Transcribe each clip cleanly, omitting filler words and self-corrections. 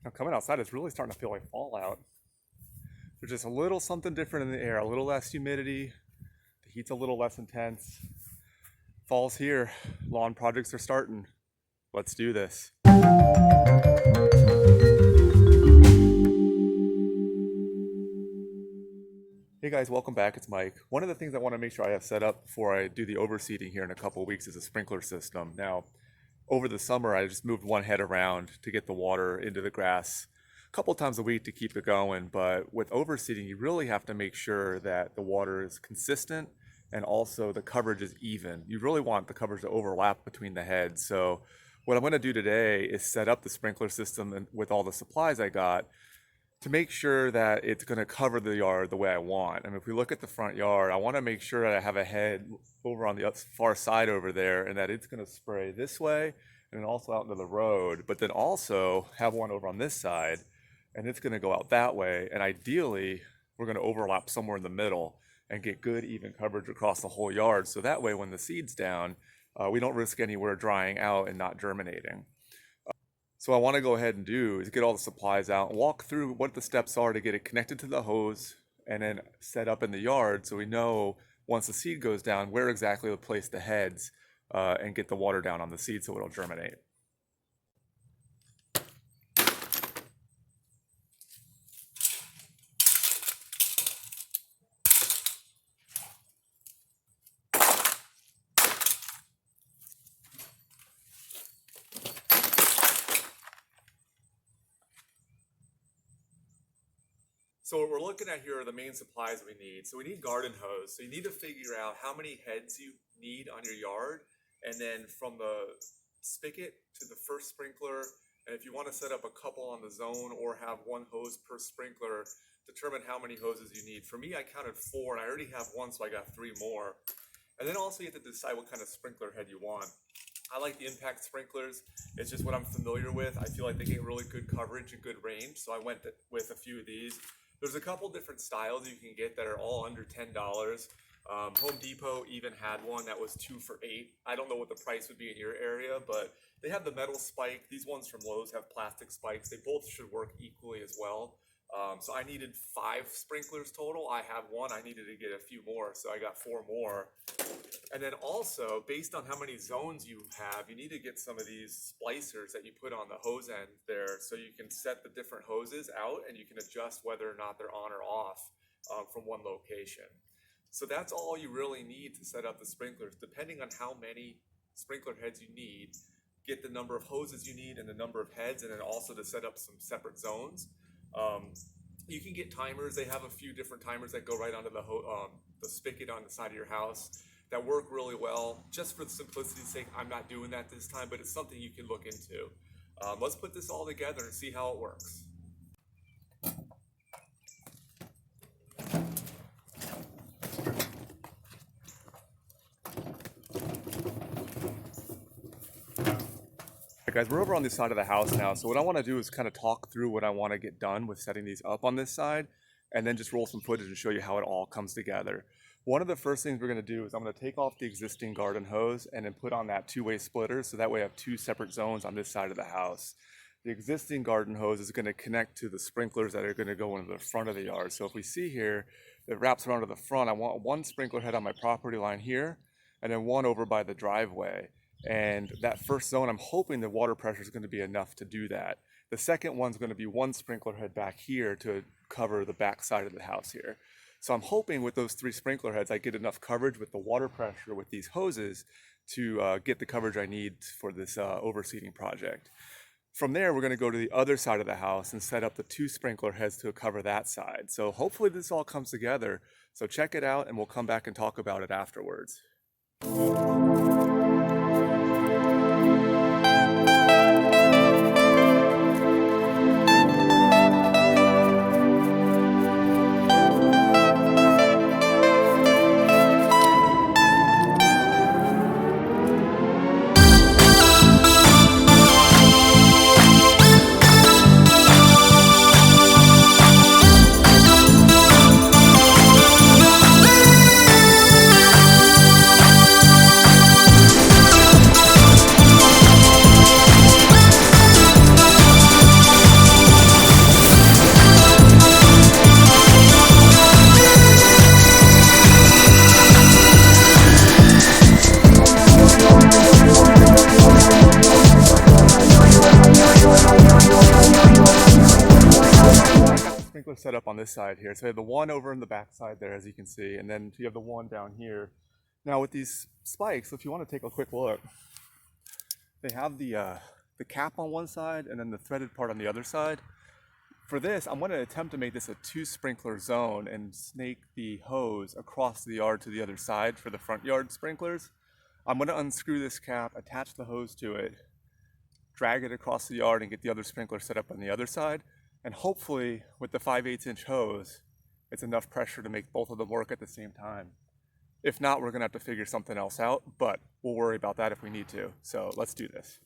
Now coming outside, it's really starting to feel like fall out. There's just a little something different in the air, a little less humidity, the heat's a little less intense. Fall's here, lawn projects are starting. Let's do this. Hey guys, welcome back, it's Mike. One of the things I want to make sure I have set up before I do the overseeding here in a couple of weeks is a sprinkler system. Now, over the summer, I just moved one head around to get the water into the grass a couple times a week to keep it going, but with overseeding, you really have to make sure that the water is consistent and also the coverage is even. You really want the coverage to overlap between the heads. So what I'm going to do today is set up the sprinkler system with all the supplies I got to make sure that it's going to cover the yard the way I want. And if we look at the front yard, I want to make sure that I have a head over on the far side over there and that it's going to spray this way and also out into the road, but then also have one over on this side and it's going to go out that way. And ideally, we're going to overlap somewhere in the middle and get good even coverage across the whole yard. So that way, when the seed's down, we don't risk anywhere drying out and not germinating. So what I want to go ahead and do is get all the supplies out and walk through what the steps are to get it connected to the hose and then set up in the yard so we know once the seed goes down where exactly to place the heads and get the water down on the seed so it'll germinate. So what we're looking at here are the main supplies we need. So we need garden hose. So you need to figure out how many heads you need on your yard. And then from the spigot to the first sprinkler, and if you want to set up a couple on the zone or have one hose per sprinkler, determine how many hoses you need. For me, I counted 4 and I already have 1, so I got 3 more. And then also you have to decide what kind of sprinkler head you want. I like the impact sprinklers. It's just what I'm familiar with. I feel like they get really good coverage and good range. So I went with a few of these. There's a couple different styles you can get that are all under $10. Home Depot even had one that was 2 for $8. I don't know what the price would be in your area, but they have the metal spike. These ones from Lowe's have plastic spikes. They both should work equally as well. So I needed 5 sprinklers total. I have 1. I needed to get a few more, so I got 4 more. And then also, based on how many zones you have, you need to get some of these splicers that you put on the hose end there so you can set the different hoses out and you can adjust whether or not they're on or off from one location. So that's all you really need to set up the sprinklers. Depending on how many sprinkler heads you need, get the number of hoses you need and the number of heads, and then also to set up some separate zones. You can get timers. They have a few different timers that go right onto the spigot on the side of your house that work really well. Just for the simplicity's sake, I'm not doing that this time, but it's something you can look into. Let's put this all together and see how it works. Guys, we're over on this side of the house now, so what I want to do is kind of talk through what I want to get done with setting these up on this side and then just roll some footage and show you how it all comes together. One of the first things we're going to do is I'm going to take off the existing garden hose and then put on that 2-way splitter so that way I have 2 separate zones on this side of the house. The existing garden hose is going to connect to the sprinklers that are going to go into the front of the yard. So if we see here, it wraps around to the front. I want 1 sprinkler head on my property line here and then 1 over by the driveway. And that first zone, I'm hoping the water pressure is going to be enough to do that. The second one's going to be 1 sprinkler head back here to cover the back side of the house here. So I'm hoping with those 3 sprinkler heads, I get enough coverage with the water pressure with these hoses to get the coverage I need for this overseeding project. From there, we're going to go to the other side of the house and set up the 2 sprinkler heads to cover that side. So hopefully this all comes together. So check it out and we'll come back and talk about it afterwards. sprinkler set up on this side here. So I have the one over in the back side there, as you can see, and then you have the one down here. Now with these spikes, if you want to take a quick look, they have the cap on one side and then the threaded part on the other side. For this, I'm going to attempt to make this a 2 sprinkler zone and snake the hose across the yard to the other side for the front yard sprinklers. I'm going to unscrew this cap, attach the hose to it, drag it across the yard and get the other sprinkler set up on the other side. And hopefully with the 5/8" hose, it's enough pressure to make both of them work at the same time. If not, we're going to have to figure something else out, but we'll worry about that if we need to. So let's do this.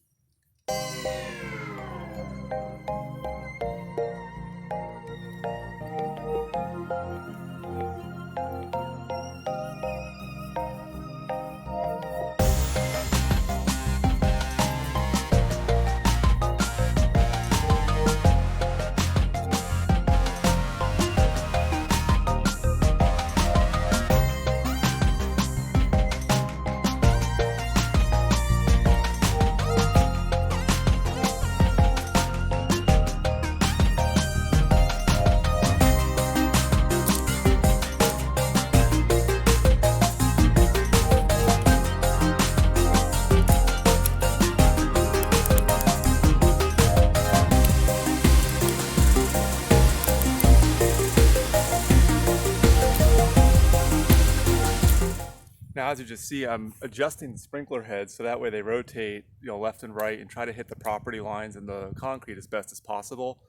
Now, as you just see, I'm adjusting the sprinkler heads so that way they rotate, left and right and try to hit the property lines and the concrete as best as possible.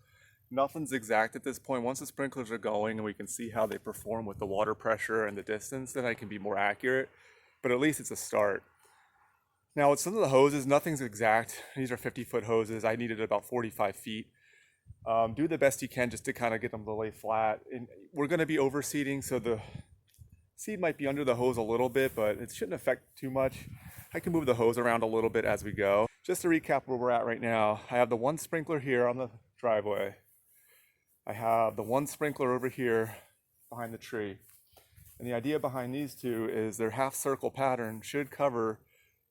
Nothing's exact at this point. Once the sprinklers are going and we can see how they perform with the water pressure and the distance, then I can be more accurate, but at least it's a start. Now, with some of the hoses, nothing's exact. These are 50-foot hoses. I needed about 45 feet. Do the best you can just to kind of get them to lay flat. And we're going to be overseeding, so the seed might be under the hose a little bit, but it shouldn't affect too much. I can move the hose around a little bit as we go. Just to recap where we're at right now, I have the one sprinkler here on the driveway. I have the one sprinkler over here behind the tree. And the idea behind these two is their half circle pattern should cover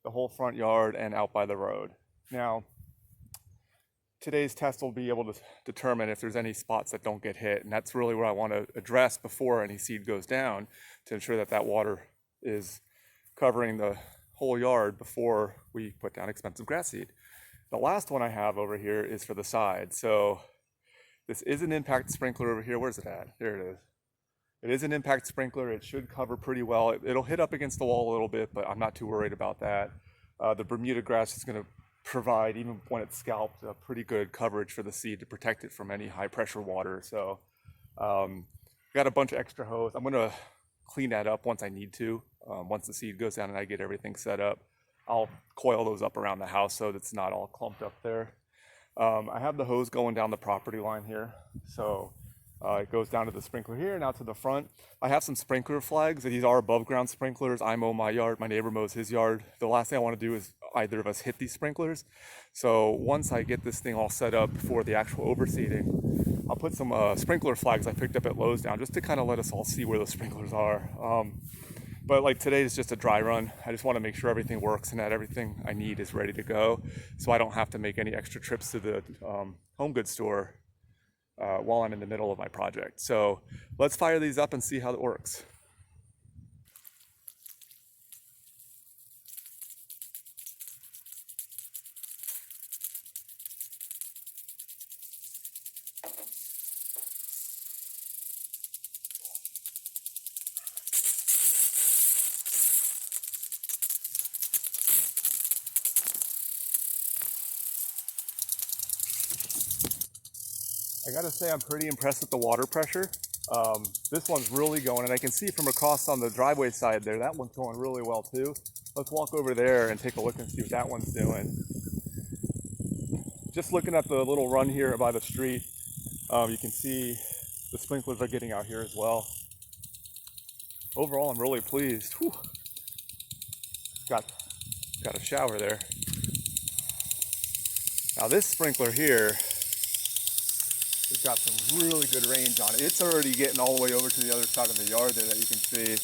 the whole front yard and out by the road. Now, today's test will be able to determine if there's any spots that don't get hit, and that's really what I want to address before any seed goes down to ensure that that water is covering the whole yard before we put down expensive grass seed. The last one I have over here is for the side. So this is an impact sprinkler over here. Where's it at? There it is. It is an impact sprinkler. It should cover pretty well. It'll hit up against the wall a little bit, but I'm not too worried about that. The Bermuda grass is going to provide, even when it's scalped, a pretty good coverage for the seed to protect it from any high pressure water. So got a bunch of extra hose. I'm going to clean that up once I need to. Once the seed goes down and I get everything set up, I'll coil those up around the house so that it's not all clumped up there. I have the hose going down the property line here. So it goes down to the sprinkler here and out to the front. I have some sprinkler flags. These are above ground sprinklers. I mow my yard, my neighbor mows his yard. The last thing I want to do is either of us hit these sprinklers. So once I get this thing all set up for the actual overseeding, I'll put some sprinkler flags I picked up at Lowe's down just to kind of let us all see where those sprinklers are. But like today is just a dry run. I just want to make sure everything works and that everything I need is ready to go, so I don't have to make any extra trips to the home goods store while I'm in the middle of my project. So let's fire these up and see how it works. I gotta say, I'm pretty impressed with the water pressure. This one's really going, and I can see from across on the driveway side there, that one's going really well too. Let's walk over there and take a look and see what that one's doing. Just looking at the little run here by the street, you can see the sprinklers are getting out here as well. Overall, I'm really pleased. Whew. Got a shower there. Now this sprinkler here, it's got some really good range on it. It's already getting all the way over to the other side of the yard there that you can see.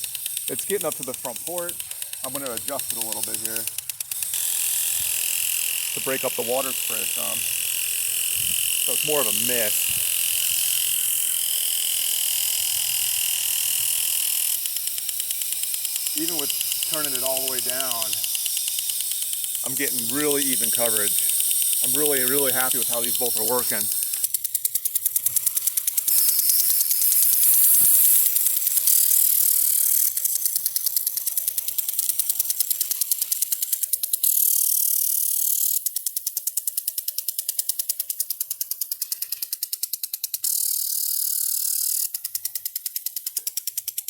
It's getting up to the front porch. I'm going to adjust it a little bit here to break up the water spray some. So it's more of a mist. even with turning it all the way down, I'm getting really even coverage. I'm really, really happy with how these both are working.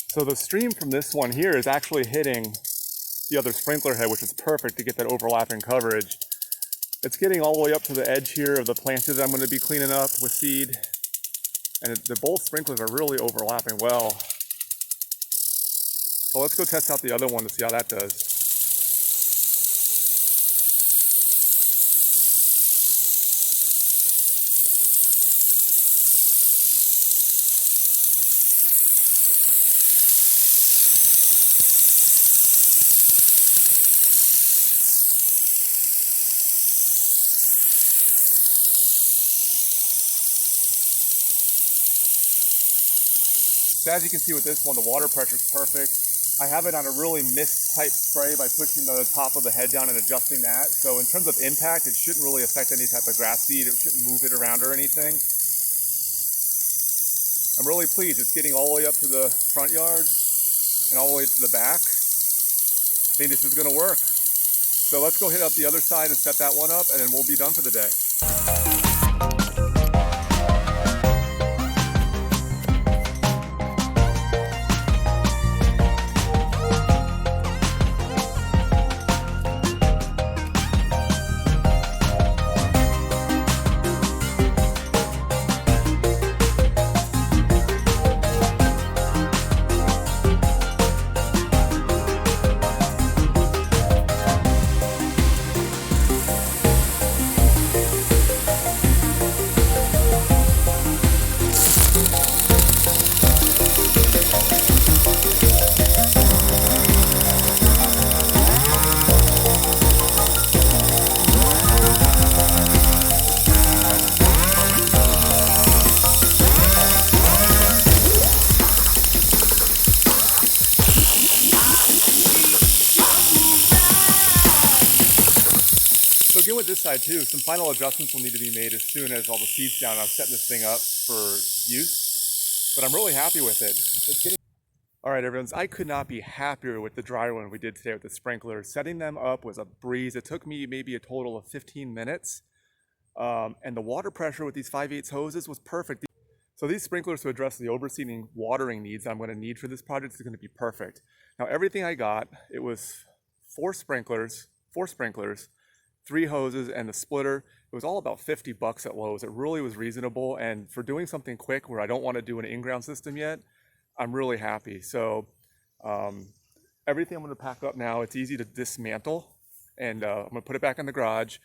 So the stream from this one here is actually hitting the other sprinkler head, which is perfect to get that overlapping coverage. It's getting all the way up to the edge here of the planted that I'm going to be cleaning up with seed. And the both sprinklers are really overlapping well. So let's go test out the other one to see how that does. So as you can see with this one, the water pressure is perfect. I have it on a really mist type spray by pushing the top of the head down and adjusting that. So in terms of impact, it shouldn't really affect any type of grass seed. It shouldn't move it around or anything. I'm really pleased. It's getting all the way up to the front yard and all the way to the back. I think this is going to work. So let's go hit up the other side and set that one up, and then we'll be done for the day. So again with this side too, some final adjustments will need to be made as soon as all the seed's down. I'm setting this thing up for use, but I'm really happy with it. It's getting... All right, everyone, I could not be happier with the dry run we did today with the sprinklers. Setting them up was a breeze. It took me maybe a total of 15 minutes. And the water pressure with these 5/8 hoses was perfect. So these sprinklers to address the overseeding watering needs I'm going to need for this project is going to be perfect. Now everything I got, it was four sprinklers, 3 hoses, and the splitter. It was all about $50 at Lowe's. It really was reasonable, and for doing something quick where I don't want to do an in-ground system yet, I'm really happy. So everything I'm going to pack up now, it's easy to dismantle, and I'm going to put it back in the garage.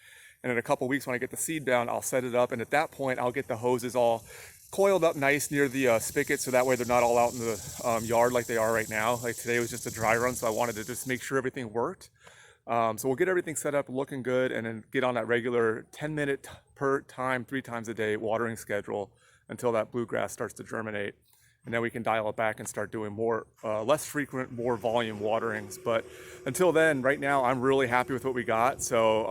And in a couple weeks when I get the seed down, I'll set it up, and at that point I'll get the hoses all coiled up nice near the spigot, so that way they're not all out in the yard like they are right now. Like today was just a dry run, so I wanted to just make sure everything worked. So we'll get everything set up looking good, and then get on that regular 10-minute per time, 3 times a day watering schedule until that bluegrass starts to germinate. And then we can dial it back and start doing more, less frequent, more volume waterings. But until then, right now, I'm really happy with what we got. So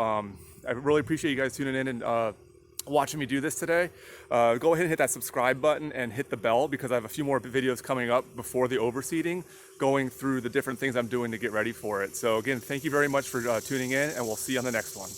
I really appreciate you guys tuning in and watching me do this today. Go ahead and hit that subscribe button and hit the bell, because I have a few more videos coming up before the overseeding, going through the different things I'm doing to get ready for it. So again, thank you very much for tuning in, and we'll see you on the next one.